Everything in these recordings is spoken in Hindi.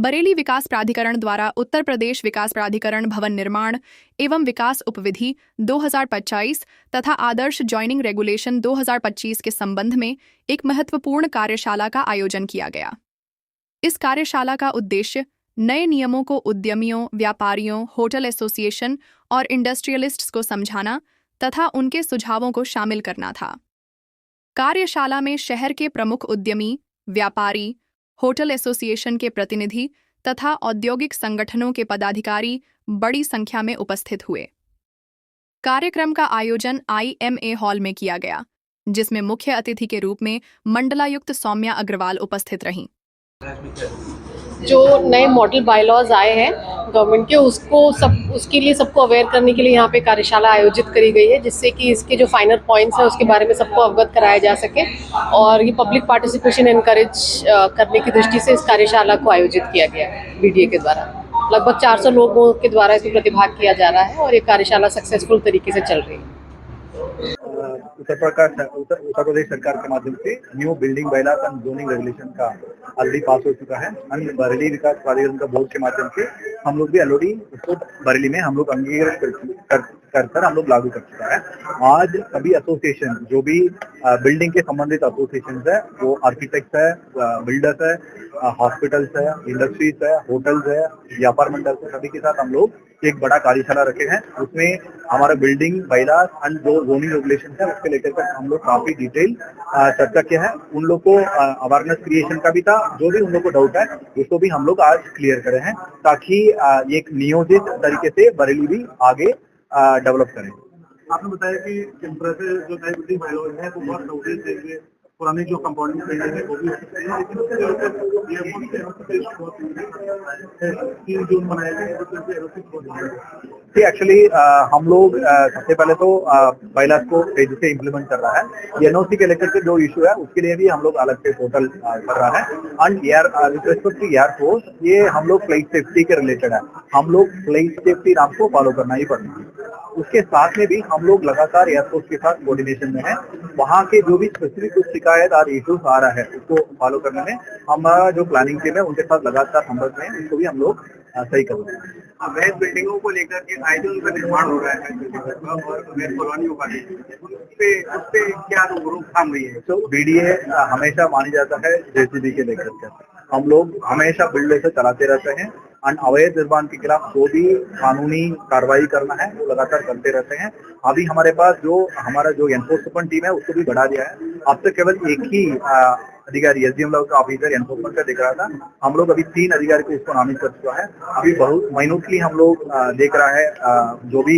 बरेली विकास प्राधिकरण द्वारा उत्तर प्रदेश विकास प्राधिकरण भवन निर्माण एवं विकास उपविधि 2025 तथा आदर्श जॉइनिंग रेगुलेशन 2025 के संबंध में एक महत्वपूर्ण कार्यशाला का आयोजन किया गया। इस कार्यशाला का उद्देश्य नए नियमों को उद्यमियों, व्यापारियों, होटल एसोसिएशन और इंडस्ट्रियलिस्ट्स को समझाना तथा उनके सुझावों को शामिल करना था। कार्यशाला में शहर के प्रमुख उद्यमी, व्यापारी, होटल एसोसिएशन के प्रतिनिधि तथा औद्योगिक संगठनों के पदाधिकारी बड़ी संख्या में उपस्थित हुए। कार्यक्रम का आयोजन IMA हॉल में किया गया, जिसमें मुख्य अतिथि के रूप में मंडलायुक्त सौम्या अग्रवाल उपस्थित रहीं। जो नए मॉडल बायलॉज आए हैं गवर्नमेंट के, उसके लिए सबको अवेयर करने के लिए यहाँ पे कार्यशाला आयोजित करी गई है, जिससे कि इसके जो फाइनल पॉइंट्स हैं उसके बारे में सबको अवगत कराया जा सके और ये पब्लिक पार्टिसिपेशन एनकरेज करने की दृष्टि से इस कार्यशाला को आयोजित किया गया है BDA के द्वारा। लगभग 400 लोगों के द्वारा इसमें प्रतिभाग किया जा रहा है और ये कार्यशाला सक्सेसफुल तरीके से चल रही है। उत्तर प्रदेश सरकार के माध्यम से new building bylaws and zoning regulation का ऑलरेडी पास हो चुका है। एंड बरेली विकास प्राधिकरण का बोर्ड के माध्यम से हम लोग भी ऑलरेडी उसको बरेली में हम लोग अंगीकार कर हम लोग लागू कर चुका है। आज सभी एसोसिएशन जो भी बिल्डिंग के संबंधित एसोसिएशन है, वो आर्किटेक्ट है, बिल्डर्स है, हॉस्पिटल्स है, इंडस्ट्रीज है, होटल्स है, व्यापार मंडल है, सभी के साथ हम लोग एक बड़ा कार्यशाला रखे हैं। उसमें हमारा बिल्डिंग बायलॉज एंड जो जोनिंग रेगुलेशन है उसके लेकर कर हम लोग काफी डिटेल चर्चा किया है। उन लोग को अवेयरनेस क्रिएशन का भी था, जो भी उन लोग को डाउट है उसको भी हम लोग आज क्लियर करे हैं, ताकि एक नियोजित तरीके से बरेली भी आगे डेवलप करें। आपने बताया कि जिस तरह से जो नई बिल्डिंग बायलॉज है वो बहुत नोटिस देंगे, पुरानी जो कंपाउंडिंग बिल्डिंग है वो भी हो सकती है, लेकिन उसके ऊपर 3 जून मनाया गया। एक्चुअली हम लोग सबसे पहले तो बायलॉज को तेजी से इम्प्लीमेंट कर रहा है। NOC के लेकर के जो इशू है उसके लिए भी हम लोग अलग से पोर्टल कर रहा है। एंड एयर फोर्स, ये हम लोग फ्लाइट सेफ्टी के रिलेटेड है, हम लोग फ्लाइट सेफ्टी नाम को फॉलो करना ही पड़ना है। उसके साथ में भी हम लोग लगातार एयरफोर्स के साथ कोऑर्डिनेशन में है। वहाँ के जो भी स्पेसिफिक कुछ शिकायत और इश्यूज आ रहा है उसको फॉलो करने में हमारा जो प्लानिंग टीम है उनके साथ लगातार संपर्क में है, उसको भी हम लोग सही कर रहे हैं। अवैध बिल्डिंगों को लेकर के आए दिन उनका निर्माण हो रहा है और अवैध कॉलोनियों का उस पे क्या रोकथाम हुई है? तो BDA हमेशा मानी जाता है JCB के लेकर के हम लोग हमेशा बिल्डर से चलाते रहते हैं। और अवैध निर्माण के खिलाफ जो भी कानूनी कार्रवाई करना है वो लगातार करते रहते हैं। अभी हमारे पास हमारा जो एनफोर्समेंट टीम है उसको भी बढ़ा दिया है। अब तक केवल एक ही अधिकारी SDM लेवल का ऑफिसर एनफोर्समेंट का दिख रहा था, हम लोग अभी 3 अधिकारी को इसको नामित कर चुका है। अभी बहुत माइन्यूटली हम लोग देख रहा है जो भी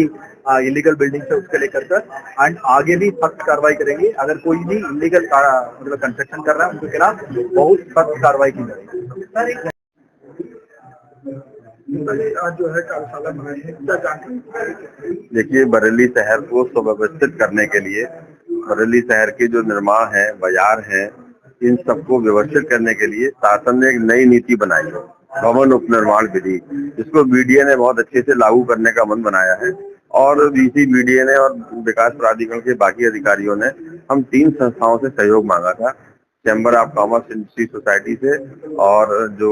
इलीगल बिल्डिंग है उसके लेकर कर, एंड आगे भी सख्त कार्रवाई करेंगे। अगर कोई भी इलीगल मतलब कंस्ट्रक्शन कर रहा है उनके खिलाफ बहुत सख्त कार्रवाई की जाएगी। आज जो है कार्यशाला बनाई है, क्या जानकारी? देखिए, बरेली शहर को सुव्यवस्थित करने के लिए बरेली शहर के जो निर्माण है, बाजार है, इन सबको व्यवस्थित करने के लिए शासन ने एक नई नीति बनाई है, भवन उपनिर्माण विधि, जिसको BDA ने बहुत अच्छे से लागू करने का मन बनाया है। और BDA ने और विकास प्राधिकरण के बाकी अधिकारियों ने हम 3 संस्थाओं से सहयोग मांगा था, chamber of commerce industry society से और जो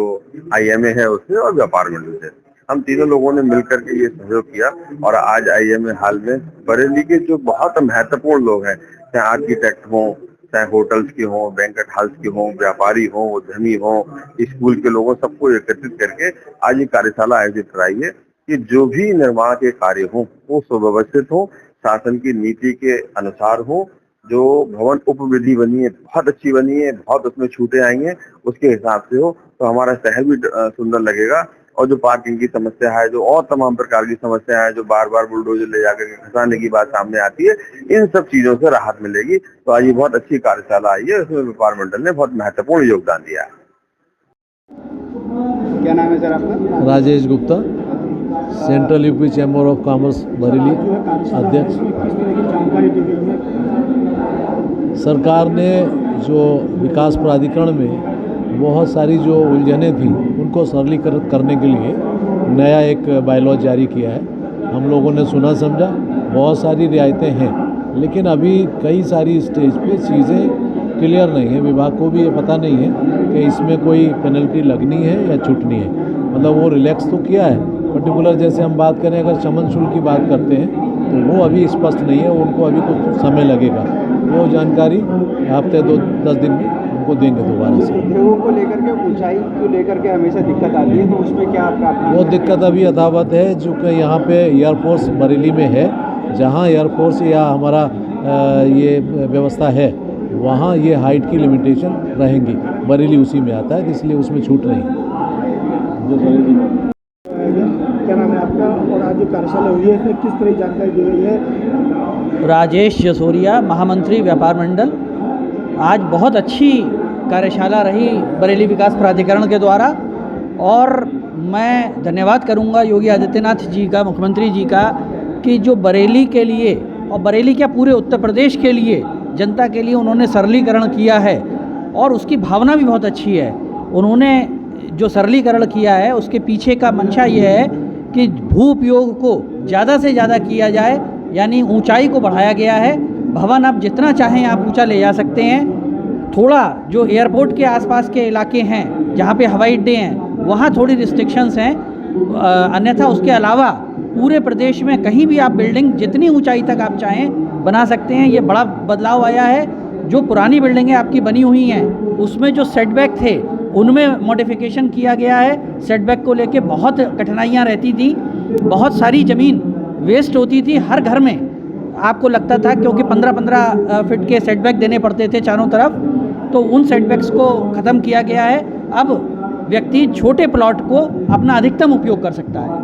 IMA है उससे और व्यापार मंडल से। हम तीनों लोगों ने मिलकर के ये सहयोग किया और आज IMA हाल में बरेली के जो बहुत महत्वपूर्ण लोग हैं, चाहे आर्किटेक्ट हों, चाहे होटल्स के हों, बैंक्वेट हॉल्स के हों, व्यापारी हों, उद्यमी हों, स्कूल के लोगों, सबको एकत्रित करके आज ये कार्यशाला आयोजित कराई है कि जो भी निर्माण के कार्य हों वो सुव्यवस्थित हो, शासन की नीति के अनुसार हो। जो भवन उपविधि बनी है बहुत अच्छी बनी है, बहुत उसमें छूटें आई हैं, उसके हिसाब से हो तो हमारा शहर भी सुंदर लगेगा। और जो पार्किंग की समस्या है, जो और तमाम प्रकार की समस्या है, जो बार बार बुलडोजर ले जाकर के खसाने की बात सामने आती है, इन सब चीजों से राहत मिलेगी। तो आज ये बहुत अच्छी कार्यशाला आई है, उसमें व्यापार मंडल ने बहुत महत्वपूर्ण योगदान दिया है। क्या नाम है सर आपका? Rajesh Gupta, central UP chamber of commerce Bareilly अध्यक्ष। सरकार ने जो विकास प्राधिकरण में बहुत सारी जो उलझनें थी उनको सरलीकृत करने के लिए नया एक बायलॉज जारी किया है। हम लोगों ने सुना समझा, बहुत सारी रियायतें हैं, लेकिन अभी कई सारी स्टेज पे चीज़ें क्लियर नहीं है, विभाग को भी ये पता नहीं है कि इसमें कोई पेनल्टी लगनी है या छूटनी है। मतलब वो रिलैक्स तो किया है, पर्टिकुलर जैसे हम बात करें अगर शमन शुल्क की बात करते हैं तो वो अभी स्पष्ट नहीं है, उनको अभी कुछ समय लगेगा। वो जानकारी हफ्ते 10 दिन में उनको देंगे दोबारा से। उद्योगों को लेकर के, ऊंचाई को लेकर के हमेशा दिक्कत आती है, तो उसमें क्या आपका? वो दिक्कत अभी यथावत है, जो कि यहाँ पे एयरफोर्स बरेली में है, जहाँ एयरफोर्स या हमारा ये व्यवस्था है वहाँ ये हाइट की लिमिटेशन रहेंगी। बरेली उसी में आता है, इसलिए उसमें छूट नहीं है। क्या नाम है आपका और आज जो कार्यशाला हुई है इसमें किस तरह की जानकारी दी गई है? राजेश जसोरिया, महामंत्री व्यापार मंडल। आज बहुत अच्छी कार्यशाला रही बरेली विकास प्राधिकरण के द्वारा, और मैं धन्यवाद करूंगा योगी आदित्यनाथ जी का, मुख्यमंत्री जी का, कि जो बरेली के लिए और बरेली क्या पूरे उत्तर प्रदेश के लिए, जनता के लिए उन्होंने सरलीकरण किया है, और उसकी भावना भी बहुत अच्छी है। उन्होंने जो सरलीकरण किया है उसके पीछे का मंशा ये है कि भू उपयोग को ज़्यादा से ज़्यादा किया जाए, यानी ऊंचाई को बढ़ाया गया है। भवन आप जितना चाहें आप ऊंचा ले जा सकते हैं। थोड़ा जो एयरपोर्ट के आसपास के इलाके हैं जहाँ पे हवाई अड्डे हैं वहाँ थोड़ी रिस्ट्रिक्शंस हैं, अन्यथा उसके अलावा पूरे प्रदेश में कहीं भी आप बिल्डिंग जितनी ऊंचाई तक आप चाहें बना सकते हैं। ये बड़ा बदलाव आया है। जो पुरानी बिल्डिंगें आपकी बनी हुई हैं उसमें जो सेटबैक थे उनमें मॉडिफिकेशन किया गया है। सेटबैक को लेके बहुत कठिनाइयाँ रहती थी, बहुत सारी ज़मीन वेस्ट होती थी हर घर में, आपको लगता था, क्योंकि 15-15 फीट के सेटबैक देने पड़ते थे चारों तरफ। तो उन सेटबैक्स को ख़त्म किया गया है। अब व्यक्ति छोटे प्लॉट को अपना अधिकतम उपयोग कर सकता है।